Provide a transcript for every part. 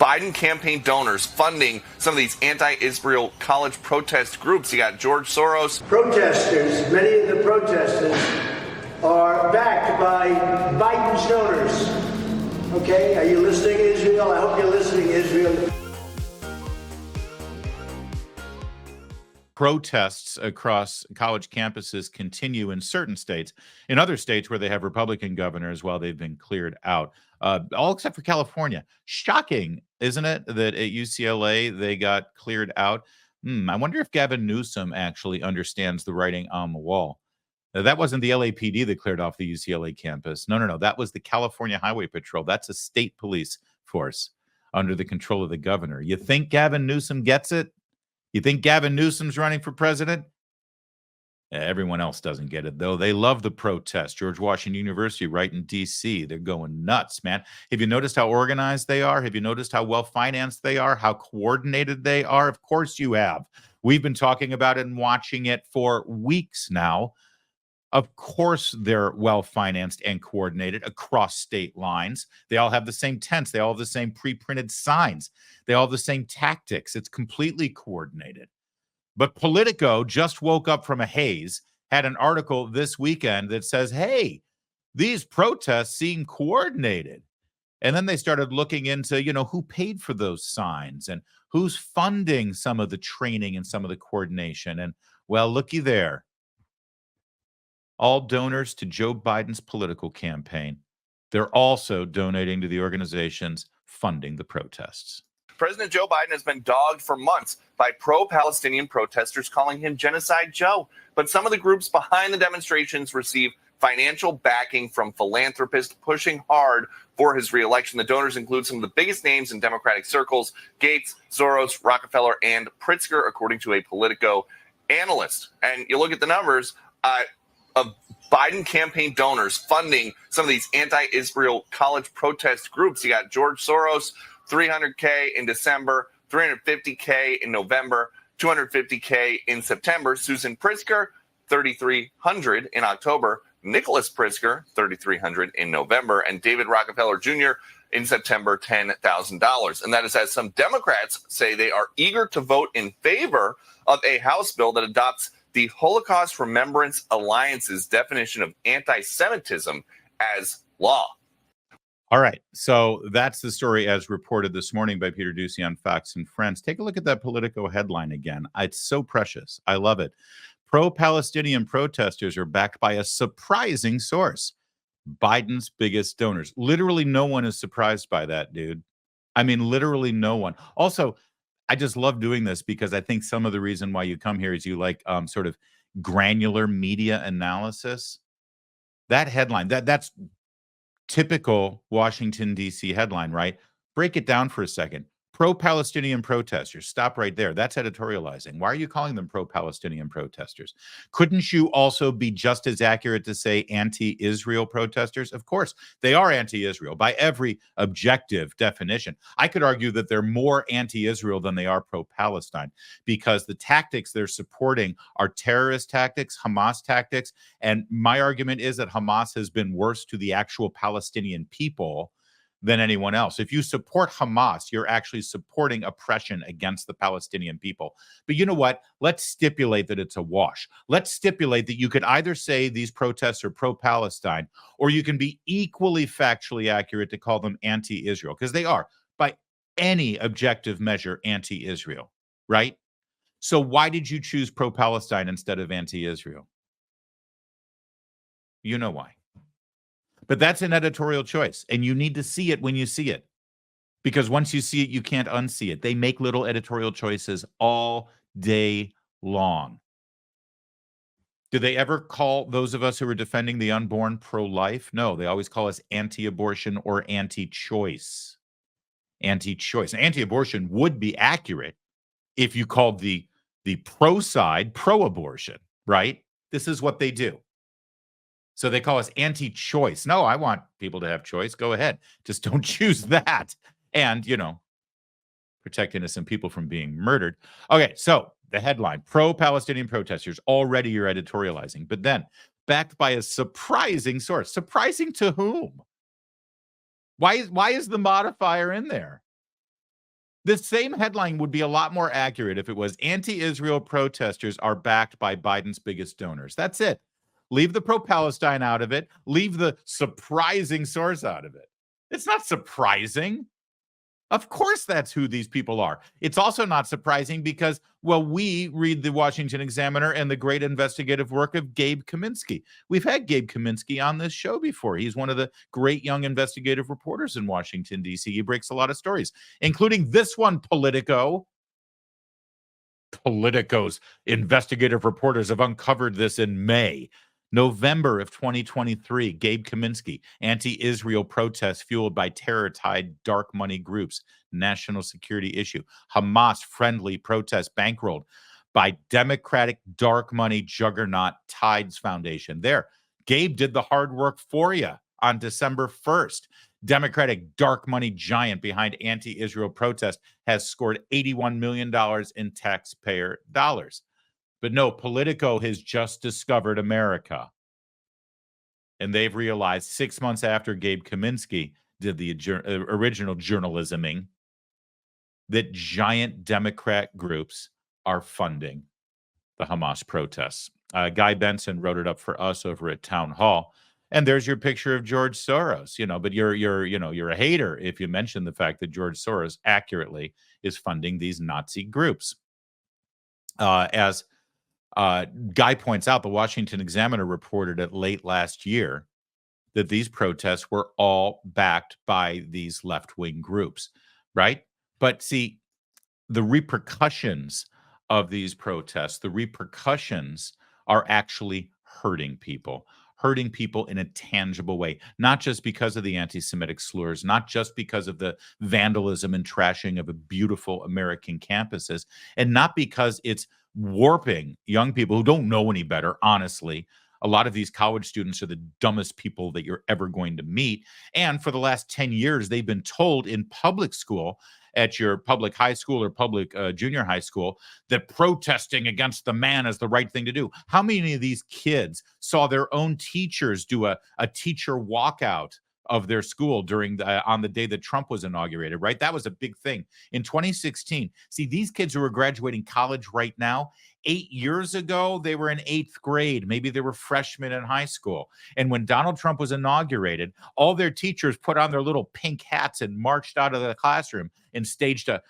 Biden campaign donors funding some of these anti-Israel college protest groups. You got George Soros. Protesters, many of the protesters are backed by Biden's donors. Okay, are you listening, Israel? I hope you're listening, Israel. Protests across college campuses continue in certain states. In other states where they have Republican governors, well, they've been cleared out, all except for California. Shocking, isn't it, that at UCLA they got cleared out? I wonder if Gavin Newsom actually understands the writing on the wall. That wasn't the LAPD that cleared off the UCLA campus. No. That was the California Highway Patrol. That's a state police force under the control of the governor. You think Gavin Newsom gets it? You think Gavin Newsom's running for president? Everyone else doesn't get it, though. They love the protest. George Washington University right in D.C., they're going nuts, man. Have you noticed how organized they are? Have you noticed how well-financed they are, how coordinated they are? Of course you have. We've been talking about it and watching it for weeks now. Of course they're well-financed and coordinated across state lines. They all have the same tents. They all have the same pre-printed signs. They all have the same tactics. It's completely coordinated. But Politico just woke up from a haze, had an article this weekend that says, hey, these protests seem coordinated. And then they started looking into, who paid for those signs and who's funding some of the training and some of the coordination. And, well, looky there. All donors to Joe Biden's political campaign. They're also donating to the organizations funding the protests. President Joe Biden has been dogged for months by pro-Palestinian protesters calling him Genocide Joe. But some of the groups behind the demonstrations receive financial backing from philanthropists pushing hard for his reelection. The donors include some of the biggest names in Democratic circles: Gates, Soros, Rockefeller, and Pritzker, according to a Politico analyst. And you look at the numbers of Biden campaign donors funding some of these anti-Israel college protest groups. You got George Soros, $300K in December, $350K in November, $250K in September. Susan Pritzker, $3,300 in October. Nicholas Pritzker, $3,300 in November. And David Rockefeller Jr. in September, $10,000. And that is as some Democrats say they are eager to vote in favor of a House bill that adopts the Holocaust Remembrance Alliance's definition of anti-Semitism as law. All right. So that's the story as reported this morning by Peter Doocy on Fox and Friends. Take a look at that Politico headline again. It's so precious. I love it. Pro-Palestinian protesters are backed by a surprising source. Biden's biggest donors. Literally no one is surprised by that, dude. I mean, literally no one. Also, I just love doing this because I think some of the reason why you come here is you like sort of granular media analysis. That headline, that's typical Washington, D.C. headline, right? Break it down for a second. Pro-Palestinian protesters. Stop right there. That's editorializing. Why are you calling them pro-Palestinian protesters? Couldn't you also be just as accurate to say anti-Israel protesters? Of course, they are anti-Israel by every objective definition. I could argue that they're more anti-Israel than they are pro-Palestine because the tactics they're supporting are terrorist tactics, Hamas tactics. And my argument is that Hamas has been worse to the actual Palestinian people than anyone else. If you support Hamas, you're actually supporting oppression against the Palestinian people. But you know what? Let's stipulate that it's a wash. Let's stipulate that you could either say these protests are pro-Palestine, or you can be equally factually accurate to call them anti-Israel, because they are, by any objective measure, anti-Israel, right? So why did you choose pro-Palestine instead of anti-Israel? You know why. But that's an editorial choice, and you need to see it when you see it, because once you see it, you can't unsee it. They make little editorial choices all day long. Do they ever call those of us who are defending the unborn pro-life? No, they always call us anti-abortion or anti-choice. Anti-choice. Anti-abortion would be accurate if you called the pro side pro-abortion, right? This is what they do. So they call us anti-choice. No, I want people to have choice. Go ahead. Just don't choose that. And, protect innocent people from being murdered. Okay, so the headline, pro-Palestinian protesters. Already you're editorializing. But then, backed by a surprising source. Surprising to whom? Why is the modifier in there? This same headline would be a lot more accurate if it was anti-Israel protesters are backed by Biden's biggest donors. That's it. Leave the pro-Palestine out of it. Leave the surprising source out of it. It's not surprising. Of course, that's who these people are. It's also not surprising because, well, we read the Washington Examiner and the great investigative work of Gabe Kaminsky. We've had Gabe Kaminsky on this show before. He's one of the great young investigative reporters in Washington, D.C. He breaks a lot of stories, including this one, Politico. Politico's investigative reporters have uncovered this in May. November of 2023, Gabe Kaminsky, anti-Israel protests fueled by terror-tied dark money groups, national security issue. Hamas-friendly protests bankrolled by Democratic dark money juggernaut Tides Foundation. There, Gabe did the hard work for you on December 1st. Democratic dark money giant behind anti-Israel protest has scored $81 million in taxpayer dollars. But no, Politico has just discovered America. And they've realized 6 months after Gabe Kaminsky did the original journalisming that giant Democrat groups are funding the Hamas protests. Guy Benson wrote it up for us over at Town Hall. And there's your picture of George Soros, but you're a hater if you mention the fact that George Soros accurately is funding these Nazi groups. As Guy points out, the Washington Examiner reported it late last year that these protests were all backed by these left-wing groups, right? But see, the repercussions of these protests, the repercussions are actually hurting people in a tangible way, not just because of the anti-Semitic slurs, not just because of the vandalism and trashing of a beautiful American campuses, and not because it's warping young people who don't know any better, honestly. A lot of these college students are the dumbest people that you're ever going to meet. And for the last 10 years, they've been told in public school, at your public high school or public junior high school, that protesting against the man is the right thing to do. How many of these kids saw their own teachers do a teacher walkout of their school on the day that Trump was inaugurated, right? That was a big thing. In 2016, see, these kids who are graduating college right now, 8 years ago, they were in 8th grade. Maybe they were freshmen in high school. And when Donald Trump was inaugurated, all their teachers put on their little pink hats and marched out of the classroom and staged a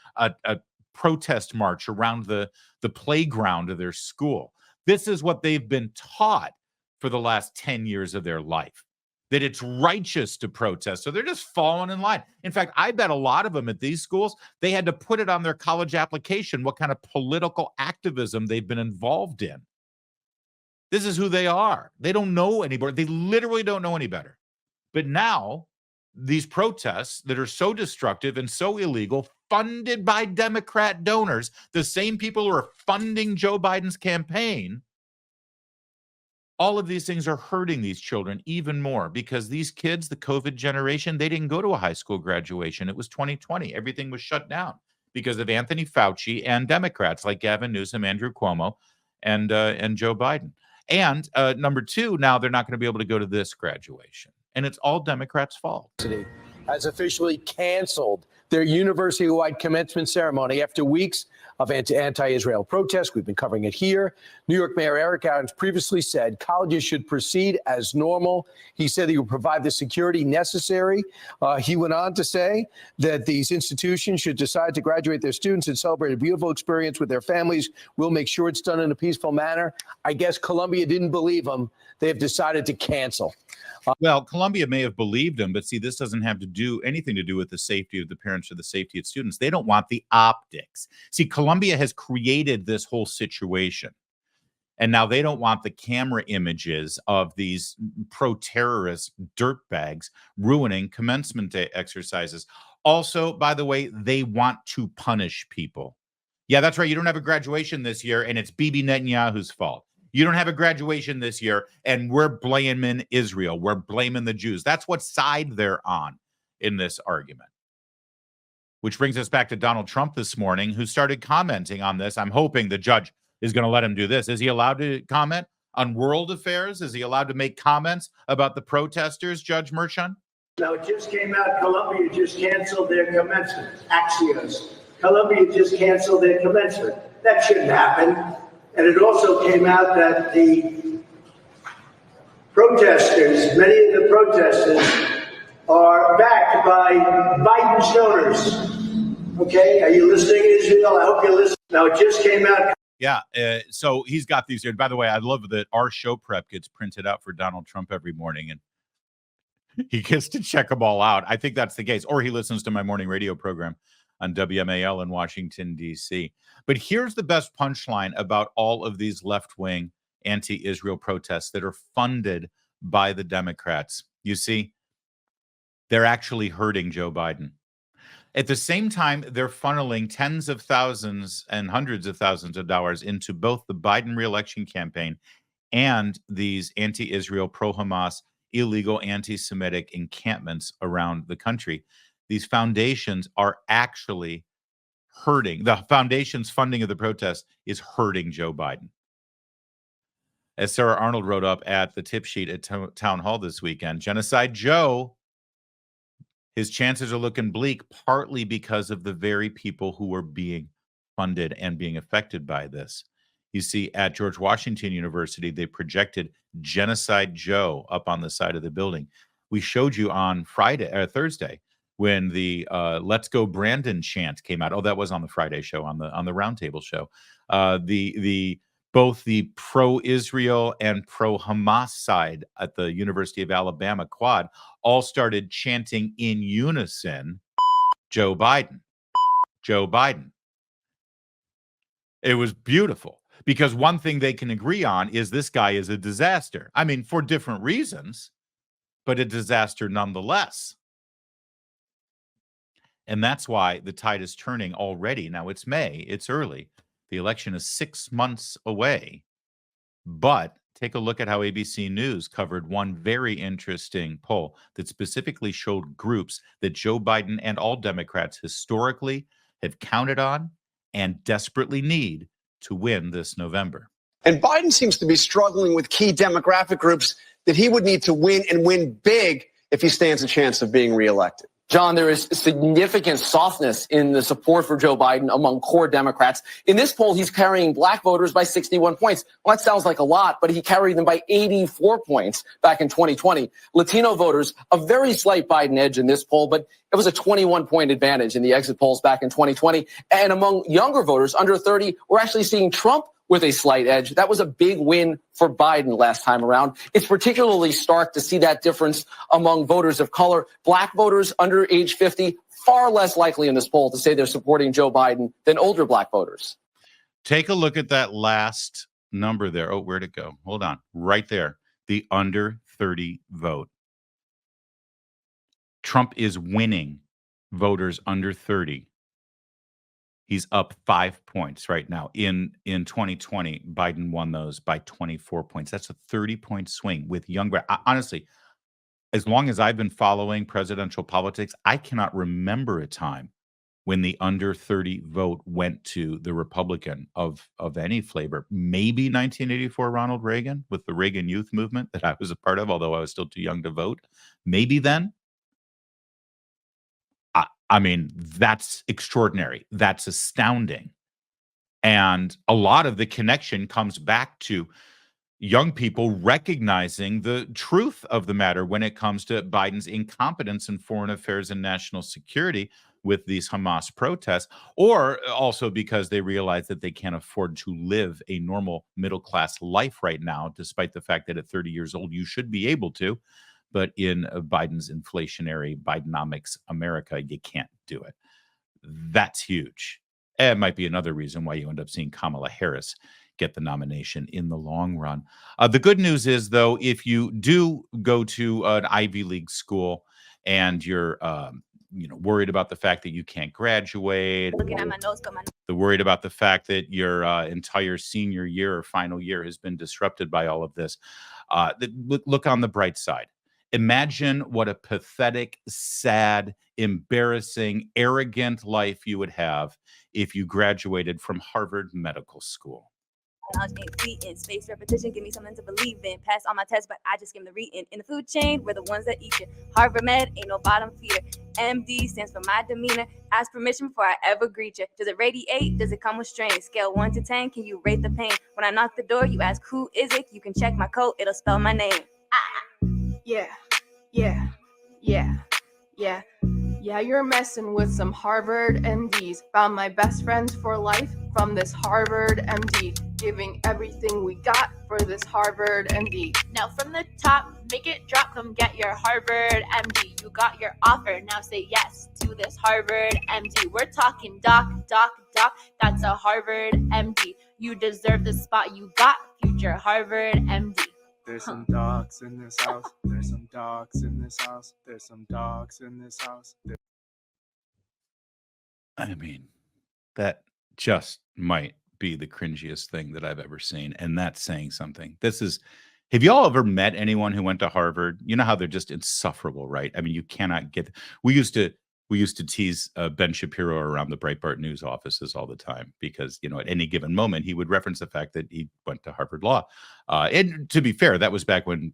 protest march around the playground of their school. This is what they've been taught for the last 10 years of their life, that it's righteous to protest. So they're just falling in line. In fact, I bet a lot of them at these schools, they had to put it on their college application what kind of political activism they've been involved in. This is who they are. They don't know any better. They literally don't know any better. But now, these protests that are so destructive and so illegal, funded by Democrat donors, the same people who are funding Joe Biden's campaign, all of these things are hurting these children even more because these kids, the COVID generation, they didn't go to a high school graduation. It was 2020. Everything was shut down because of Anthony Fauci and Democrats like Gavin Newsom, Andrew Cuomo, and Joe Biden. And number two, now they're not going to be able to go to this graduation. And it's all Democrats' fault. Has officially canceled their university-wide commencement ceremony after weeks of anti-Israel protests. We've been covering it here. New York Mayor Eric Adams previously said colleges should proceed as normal. He said he would provide the security necessary. He went on to say that these institutions should decide to graduate their students and celebrate a beautiful experience with their families. We'll make sure it's done in a peaceful manner. I guess Columbia didn't believe him. They have decided to cancel. Well, Columbia may have believed him, but see, this doesn't have to do anything to do with the safety of the parents or the safety of students. They don't want the optics. See, Columbia has created this whole situation, and now they don't want the camera images of these pro-terrorist dirtbags ruining commencement day exercises. Also, by the way, they want to punish people. Yeah, that's right. You don't have a graduation this year, and it's Bibi Netanyahu's fault. You don't have a graduation this year, and we're blaming Israel. We're blaming the Jews. That's what side they're on in this argument. Which brings us back to Donald Trump this morning, who started commenting on this. I'm hoping the judge is going to let him do this. Is he allowed to comment on world affairs? Is he allowed to make comments about the protesters, Judge Merchan? Now, it just came out, Columbia just canceled their commencement, Axios. Columbia just canceled their commencement. That shouldn't happen. And it also came out that the protesters, many of the protesters, are backed by Biden's donors. Okay, are you listening, Israel? I hope you're listening. Now, it just came out. Yeah, so he's got these here. By the way, I love that our show prep gets printed out for Donald Trump every morning, and he gets to check them all out. I think that's the case. Or he listens to my morning radio program on WMAL in Washington, D.C. But here's the best punchline about all of these left-wing anti-Israel protests that are funded by the Democrats. You see, they're actually hurting Joe Biden. At the same time, they're funneling tens of thousands and hundreds of thousands of dollars into both the Biden reelection campaign and these anti-Israel, pro-Hamas, illegal anti-Semitic encampments around the country. These foundations are actually hurting. The foundation's funding of the protest is hurting Joe Biden. As Sarah Arnold wrote up at the tip sheet at Town Hall this weekend, Genocide Joe, his chances are looking bleak, partly because of the very people who are being funded and being affected by this. You see, at George Washington University, they projected Genocide Joe up on the side of the building. We showed you on Thursday when the "Let's Go Brandon" chant came out. Oh, that was on the Friday show, on the roundtable show. Both the pro-Israel and pro-Hamas side at the University of Alabama Quad all started chanting in unison, "Joe Biden, Joe Biden." It was beautiful because one thing they can agree on is this guy is a disaster. I mean, for different reasons, but a disaster nonetheless. And that's why the tide is turning already. Now, it's May, it's early. The election is 6 months away. But take a look at how ABC News covered one very interesting poll that specifically showed groups that Joe Biden and all Democrats historically have counted on and desperately need to win this November. And Biden seems to be struggling with key demographic groups that he would need to win, and win big, if he stands a chance of being reelected. John, there is significant softness in the support for Joe Biden among core Democrats. In this poll, he's carrying black voters by 61 points. Well, that sounds like a lot, but he carried them by 84 points back in 2020. Latino voters, a very slight Biden edge in this poll, but it was a 21-point advantage in the exit polls back in 2020. And among younger voters under 30, we're actually seeing Trump with a slight edge. That was a big win for Biden last time around. It's particularly stark to see that difference among voters of color. Black voters under age 50, far less likely in this poll to say they're supporting Joe Biden than older black voters. Take a look at that last number there. Oh, where'd it go? Hold on. Right there. The under 30 vote. Trump is winning voters under 30. He's up 5 points right now. In 2020, Biden won those by 24 points. That's a 30-point swing with young. Honestly, as long as I've been following presidential politics, I cannot remember a time when the under 30 vote went to the Republican of any flavor. Maybe 1984 Ronald Reagan with the Reagan Youth Movement that I was a part of, although I was still too young to vote. Maybe then. I mean, that's extraordinary. That's astounding. And a lot of the connection comes back to young people recognizing the truth of the matter when it comes to Biden's incompetence in foreign affairs and national security with these Hamas protests, or also because they realize that they can't afford to live a normal middle-class life right now, despite the fact that at 30 years old, you should be able to. But in Biden's inflationary Bidenomics America, you can't do it. That's huge. It might be another reason why you end up seeing Kamala Harris get the nomination in the long run. The good news is, though, if you do go to an Ivy League school and you're worried about the fact that you can't graduate, worried about the fact that your entire senior year or final year has been disrupted by all of this, look on the bright side. Imagine what a pathetic, sad, embarrassing, arrogant life you would have if you graduated from Harvard Medical School. Knowledge ain't fleeting. Space repetition, give me something to believe in. Pass all my tests, but I just skim the reading. In the food chain, we're the ones that eat you. Harvard Med ain't no bottom feeder. MD stands for my demeanor. Ask permission before I ever greet you. Does it radiate? Does it come with strain? Scale 1 to 10, can you rate the pain? When I knock the door, you ask who is it? You can check my code, it'll spell my name. Yeah, you're messing with some Harvard MDs. Found my best friends for life from this Harvard MD. Giving everything we got for this Harvard MD. Now from the top, make it drop, come get your Harvard MD. You got your offer, now say yes to this Harvard MD. We're talking doc, that's a Harvard MD. You deserve the spot, you got future Harvard MD. There's some dogs in this house. There's some dogs in this house. There's some dogs in this house. I mean, that just might be the cringiest thing that I've ever seen. And that's saying something. Have you all ever met anyone who went to Harvard? You know how they're just insufferable, right? I mean, you cannot get, we used to tease Ben Shapiro around the Breitbart News offices all the time because, you know, at any given moment, he would reference the fact that he went to Harvard Law. And to be fair, that was back when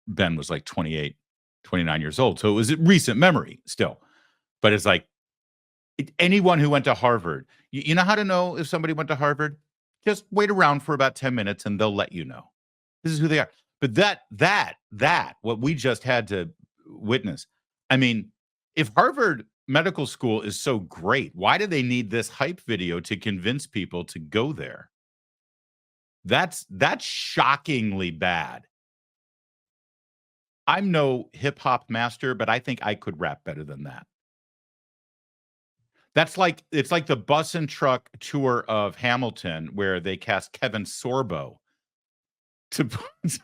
Ben was like 28, 29 years old. So it was a recent memory still. But it's like, anyone who went to Harvard, you know how to know if somebody went to Harvard? Just wait around for about 10 minutes and they'll let you know. This is who they are. But that, what we just had to witness, I mean, if Harvard Medical School is so great, why do they need this hype video to convince people to go there? That's shockingly bad. I'm no hip hop master, but I think I could rap better than that. It's like the bus and truck tour of Hamilton where they cast Kevin Sorbo to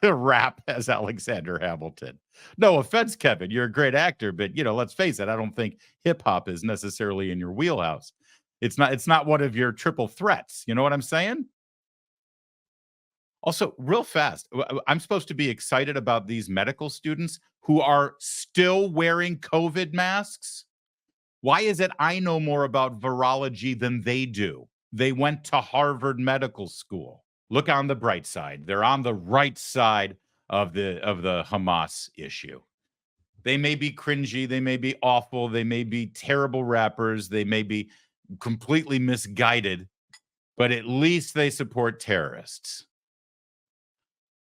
rap as Alexander Hamilton. No offense, Kevin, you're a great actor, but you know, let's face it, I don't think hip hop is necessarily in your wheelhouse. It's not one of your triple threats. You know what I'm saying? Also, real fast, I'm supposed to be excited about these medical students who are still wearing COVID masks. Why is it I know more about virology than they do? They went to Harvard Medical School. Look on the bright side. They're on the right side of the Hamas issue. They may be cringy, they may be awful, they may be terrible rappers, they may be completely misguided, but at least they support terrorists.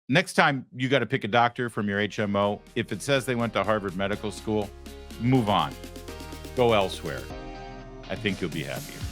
Next time you got to pick a doctor from your HMO, if it says they went to Harvard Medical School, move on. Go elsewhere. I think you'll be happier.